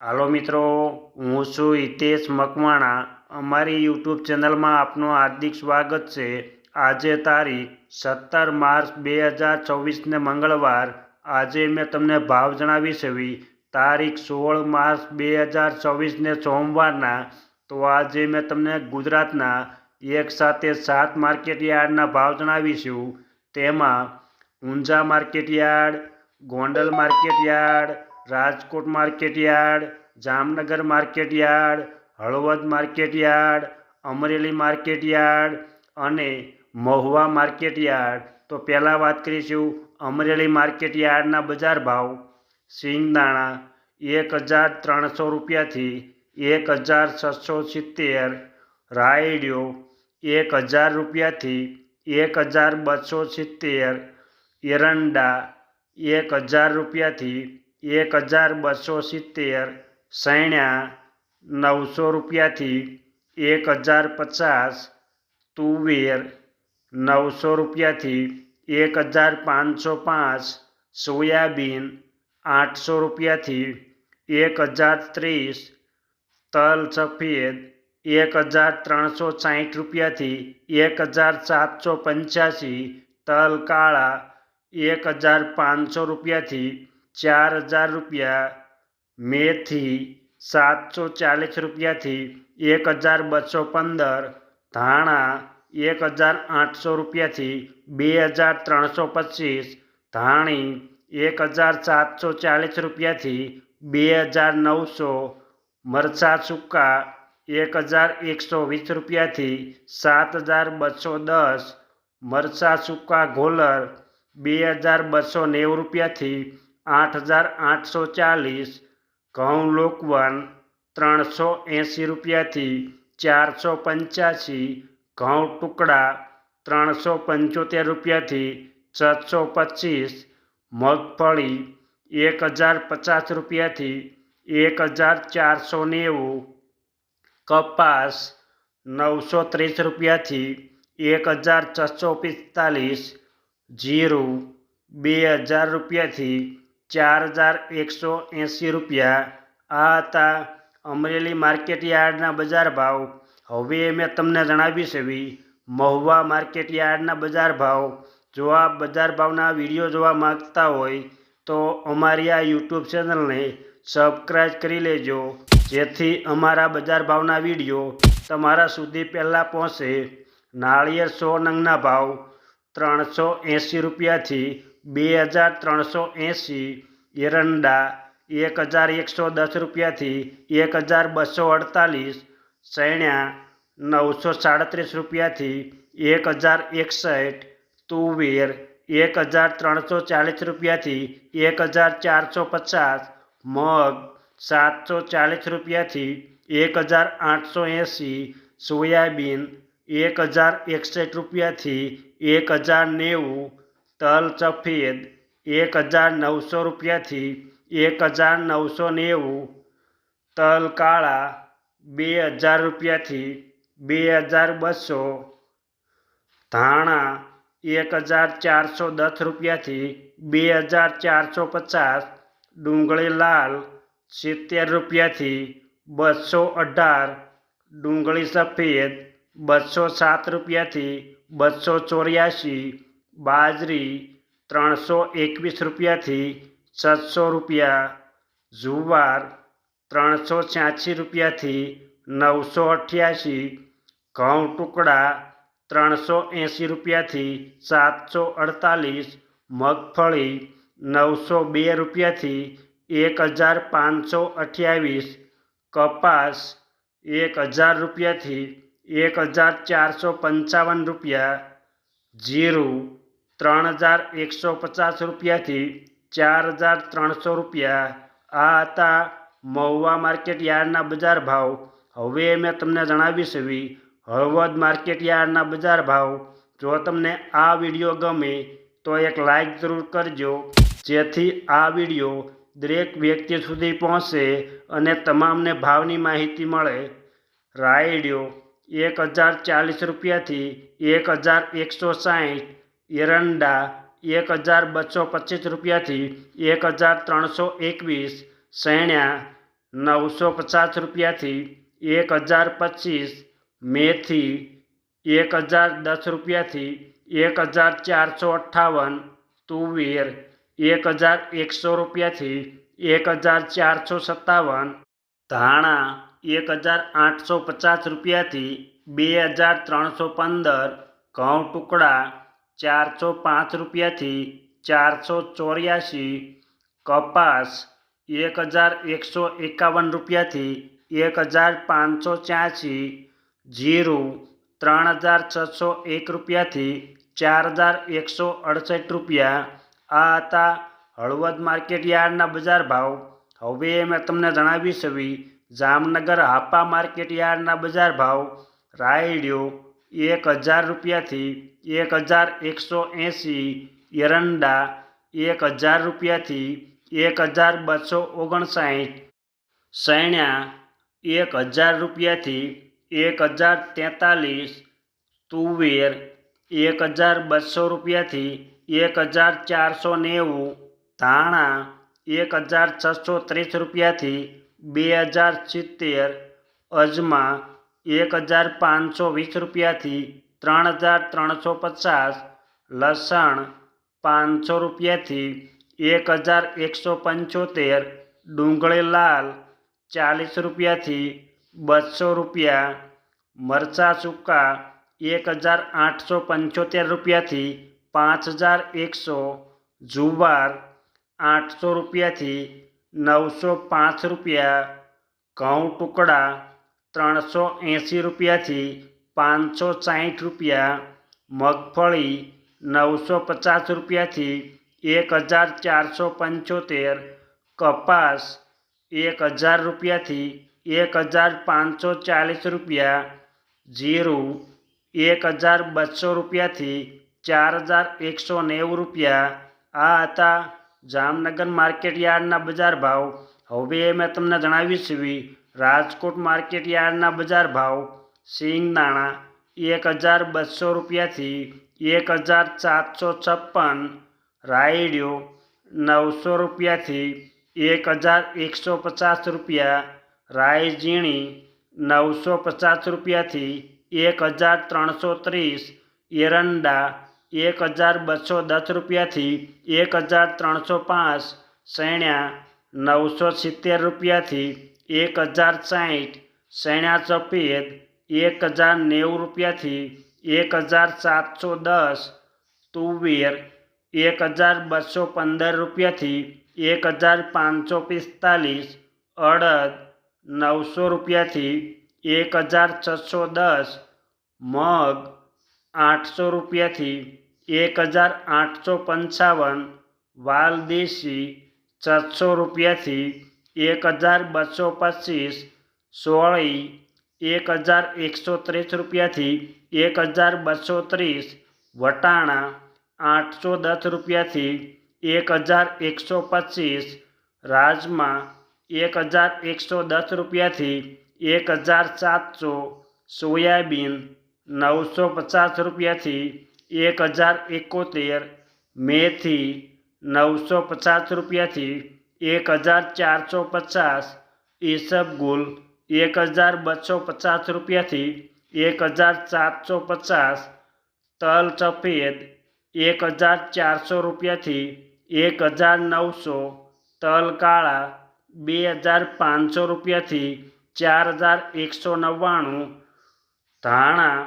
હાલો મિત્રો, હું છું હિતેશ મકવાણા। અમારી યુટ્યુબ ચેનલમાં આપનું હાર્દિક સ્વાગત છે। આજે તારીખ 17 માર્ચ 2024 મંગળવાર। આજે મેં તમને ભાવ જણાવીશ તારીખ 16 માર્ચ 2024 સોમવારના। તો આજે મેં તમને ગુજરાતના એક સાથે 7 માર્કેટ યાર્ડના ભાવ જણાવીશું। તેમાં Unjha market yard, Gondal market yard, Rajkot market yard, Jamnagar market yard, Halvad market yard, Amreli market yard અને મહુવા માર્કેટ યાર્ડ। તો પહેલાં વાત કરીશું અમરેલી માર્કેટ યાર્ડના બજાર ભાવ। સિંગદાણા 1300 રૂપિયાથી 1670, રાયડિયો 1000 રૂપિયાથી 1270, એરંડા 1000 રૂપિયાથી 1270, સૈણા 900 રૂપિયાથી 1050, તુવેર 900 રૂપિયાથી 1505, સોયાબીન 800 રૂપિયાથી 1030, તલ સફેદ 1360 રૂપિયાથી 1785, તલ કાળા 1500 રૂપિયાથી 4000 રૂપિયા, મેથી 740 રૂપિયાથી 1215, ધાણા 1800 રૂપિયાથી 2325, ધાણી 1740 રૂપિયાથી 2900, મરચાં સૂકા 1120 રૂપિયાથી 7210, મરચાં સૂકા ગોલર 2290 રૂપિયાથી 8840, ઘઉં લોકવન 380 રૂપિયાથી 485, ઘઉં ટુકડા 375 રૂપિયાથી 625, મગફળી 1050 રૂપિયાથી 1490, કપાસ 930 રૂપિયાથી 1645, જીરું 2000 રૂપિયાથી 4180 રૂપિયા। આ હતા અમરેલી માર્કેટ યાર્ડના બજાર ભાવ। હવે મેં તમને જણાવીશ મહુવા માર્કેટ યાર્ડના બજાર ભાવ। જો આ બજાર ભાવના વિડીયો જોવા માંગતા હોય તો અમારી આ યુટ્યુબ ચેનલને સબસ્ક્રાઈબ કરી લેજો, જેથી અમારા બજાર ભાવના વિડીયો તમારા સુધી પહેલાં પહોંચે। નાળિયેર 100 નંગના ભાવ 380 રૂપિયાથી 2380, એરંડા 1110 રૂપિયાથી 1248, સૈણા 937 રૂપિયાથી 1061, તુવેર 1340 રૂપિયાથી 1450, મગ 740 રૂપિયાથી 1880, સોયાબીન 1061 રૂપિયાથી 1090, તલ સફેદ 1900 રૂપિયાથી 1990, તલ કાળા 2000 રૂપિયાથી 2200, ધાણા 1410 રૂપિયાથી 2450, ડુંગળી લાલ 70 રૂપિયાથી 218, ડુંગળી સફેદ 207 રૂપિયાથી 284, બાજરી 321 રૂપિયાથી 700 રૂપિયા, જુવાર 386 રૂપિયાથી 988, ઘઉં ટુકડા 380 રૂપિયાથી 748, મગફળી 902 રૂપિયાથી 1528, કપાસ 1000 રૂપિયાથી 1455 રૂપિયા, જીરું 3150 રૂપિયાથી 4300 રૂપિયા। આ હતા મહુવા માર્કેટ યાર્ડના બજાર ભાવ। હવે મેં તમને જણાવીશ હળવદ માર્કેટ યાર્ડના બજાર ભાવ। જો તમને આ વિડીયો ગમે તો એક લાઈક જરૂર કરજો, જેથી આ વિડીયો દરેક વ્યક્તિ સુધી પહોંચે અને તમામને ભાવની માહિતી મળે। રાયડિયો 1040 રૂપિયાથી 1160, એરંડા 1225 રૂપિયાથી 1321, સૈણા 950 રૂપિયાથી 1025, મેથી 1010 રૂપિયાથી 1458, તુવેર 1100 રૂપિયાથી 1457, ધાણા 1850 રૂપિયાથી 2315, ઘઉં ટુકડા 405 રૂપિયાથી 484, કપાસ 1151 રૂપિયાથી 1586, જીરું 3601 રૂપિયાથી 4168 રૂપિયા. આ હતા હળવદ માર્કેટ યાર્ડના બજાર ભાવ. હવે મેં તમને જણાવી છે જામનગર હાપા માર્કેટ યાર્ડના બજાર ભાવ. રાયડિયો 1000 રૂપિયાથી 1180, એરંડા 1000 રૂપિયાથી 1259, સૈણા 1000 રૂપિયાથી 1043, તુવેર 1200 રૂપિયાથી 1490, ધાણા 1630 રૂપિયાથી 2070, અજમા 1520 રૂપિયાથી 3350, લસણ 500 રૂપિયાથી 1175, ડુંગળી લાલ 40 રૂપિયાથી 200 રૂપિયા, મરચાં સૂકા 1875 રૂપિયાથી 5100, જુવાર 800 રૂપિયાથી 905 રૂપિયા, ઘઉં ટુકડા 380 રૂપિયાથી 560 રૂપિયા, મગફળી 950 રૂપિયાથી 1475, કપાસ 1000 રૂપિયાથી 1540 રૂપિયા, જીરું 1200 રૂપિયાથી 4190 રૂપિયા. આ હતા જામનગર માર્કેટ યાર્ડના બજાર ભાવ. હવે મેં તમને જણાવી છે રાજકોટ માર્કેટ યાર્ડના બજાર ભાવ. સિંગદાણા 1200 રૂપિયાથી 1756, રાયડિયો 900 રૂપિયાથી 1150 રૂપિયા, રાઈ ઝીણી 950 રૂપિયાથી 1330, એરંડા 1210 રૂપિયાથી 1305, સૈણા 970 રૂપિયાથી 1060, સૈણા સફેદ 1090 રૂપિયાથી 1710, તુવેર 1215 રૂપિયાથી 1545, અડદ 900 રૂપિયાથી 1610, મગ 800 રૂપિયાથી 1855, વાલદેશી 700 રૂપિયાથી 1225, સોળી 1130 રૂપિયાથી 1230, વટાણા 810 રૂપિયાથી 1125, રાજમા 1110 રૂપિયાથી 1700, સોયાબીન 950 રૂપિયાથી 1071, મેથી 950 રૂપિયાથી 1450, ઈસબગુલ 1250 રૂપિયાથી 1750, તલ સફેદ 1400 રૂપિયાથી 1900, તલ કાળા 2500 રૂપિયાથી 4199, ધાણા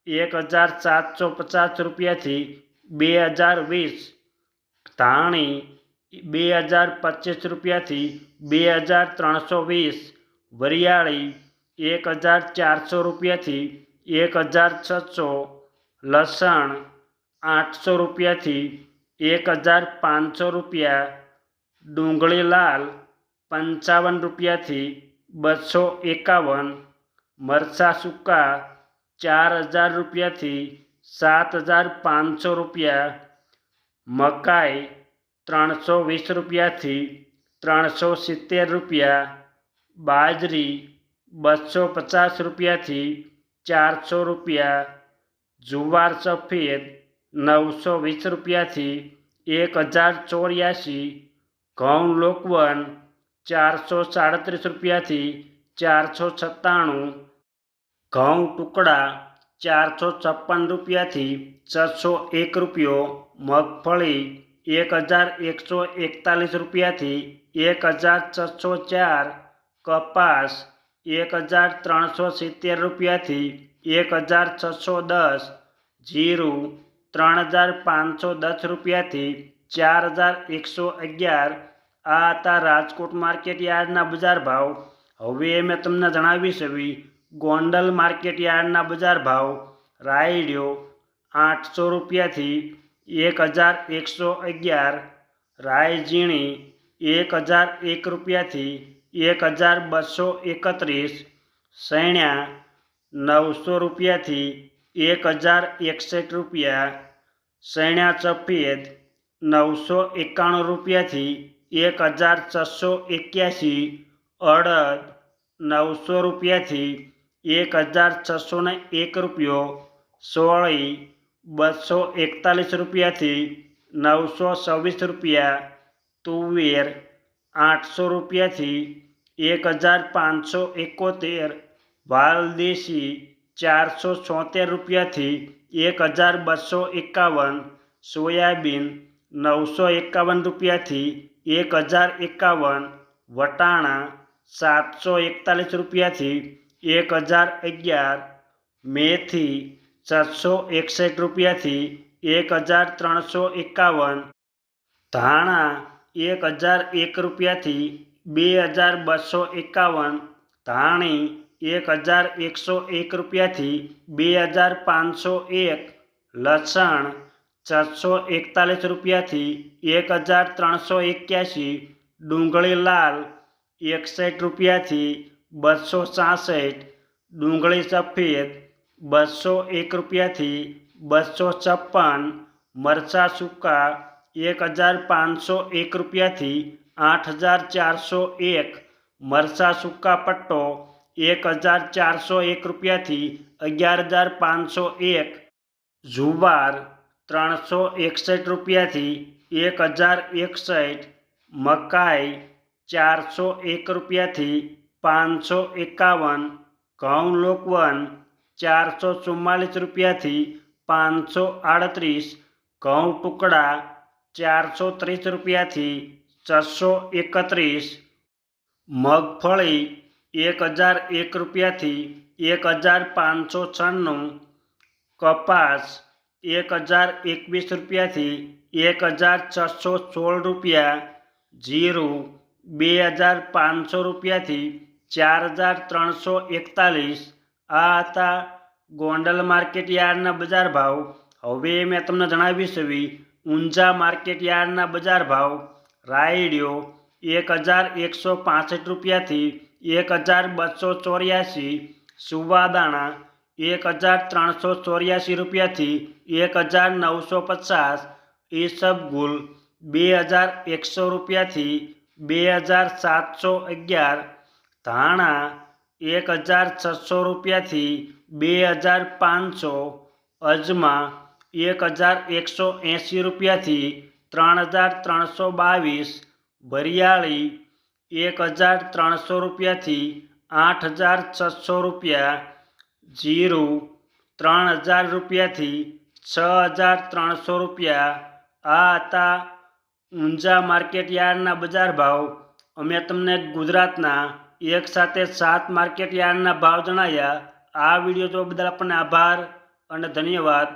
1750 રૂપિયાથી 2020, ધાણી 2025 રૂપિયાથી 2320, વરિયાળી 1400 રૂપિયાથી 1600, લસણ 800 રૂપિયાથી 1500 રૂપિયા, ડુંગળી લાલ 55 રૂપિયાથી 251, મરચાં સૂકા 4000 રૂપિયાથી 7500 રૂપિયા, મકાઈ 320 રૂપિયાથી 370 રૂપિયા, બાજરી 250 રૂપિયાથી 400 રૂપિયા, જુવાર સફેદ 920 રૂપિયાથી 1084, ઘઉં લોકવન 437 રૂપિયાથી 497, ઘઉં ટુકડા 456 રૂપિયાથી 601 રૂપિયો, મગફળી 1141 રૂપિયાથી 1604, કપાસ 1370 રૂપિયાથી 1610, જીરું 3510 રૂપિયાથી 4111. આ હતા રાજકોટ માર્કેટ યાર્ડના બજાર ભાવ. હવે મેં તમને જણાવીશ એવી ગોંડલ માર્કેટ યાર્ડના બજાર ભાવ. રાયડિયો 800 રૂપિયાથી 1111, રાય ઝીણી 1001 રૂપિયાથી 1231, સૈણ્યા 900 રૂપિયાથી 1061 રૂપિયા, સૈણ્યા સફેદ 991 રૂપિયાથી 1681, અડદ 900 રૂપિયાથી 1601 રૂપિયો, સોળી 241 રૂપિયાથી 926 રૂપિયા, તુવેર 800 રૂપિયાથી 1571, વાલદેશી 476 રૂપિયાથી 1251, સોયાબીન 951 રૂપિયાથી 1051, વટાણા 741 રૂપિયાથી 1011, મેથી 661 રૂપિયાથી 1351, ધાણા 1001 રૂપિયાથી 2251, ધાણી 1101 રૂપિયાથી 2501, લસણ 641 રૂપિયાથી 1381, ડુંગળી લાલ 61 રૂપિયાથી 266, ડુંગળી સફેદ 201 રૂપિયાથી 256, મરચાં સૂકા 1501 રૂપિયાથી 8401, મરચાં સૂકા પટ્ટો 1401 રૂપિયાથી 11501, જુવાર 361 રૂપિયાથી 1061, મકાઈ 401 રૂપિયાથી 551, ઘઉં લોકવન 444 રૂપિયાથી 538, ઘઉં ટુકડા 430 રૂપિયાથી 631, મગફળી 1001 રૂપિયાથી 1596, કપાસ 1021 રૂપિયાથી 1616 રૂપિયા, જીરું 2500 રૂપિયાથી 4341. આ હતા ગોંડલ માર્કેટ યાર્ડના બજાર ભાવ. હવે મેં તમને જણાવીશ એવી ઊંઝા માર્કેટ યાર્ડના બજાર ભાવ. રાયડિયો 1165 રૂપિયાથી 1284, સુવાદાણા 1384 રૂપિયાથી 1950, ઈસબગુલ 2100 રૂપિયાથી 2711, ધાણા 1600 રૂપિયાથી 2500, અજમા 1180 રૂપિયાથી 3322, વરિયાળી 1300 રૂપિયાથી 8600 રૂપિયા, જીરું 3000 રૂપિયાથી 6300 રૂપિયા. આ હતા ઊંઝા માર્કેટ યાર્ડના બજાર ભાવ. અમે તમને ગુજરાતના એક સાથે 7 માર્કેટ યાર્ડના ભાવ જણાવ્યા. આ વિડીયો જોવા બદલ આપણને આભાર અને ધન્યવાદ.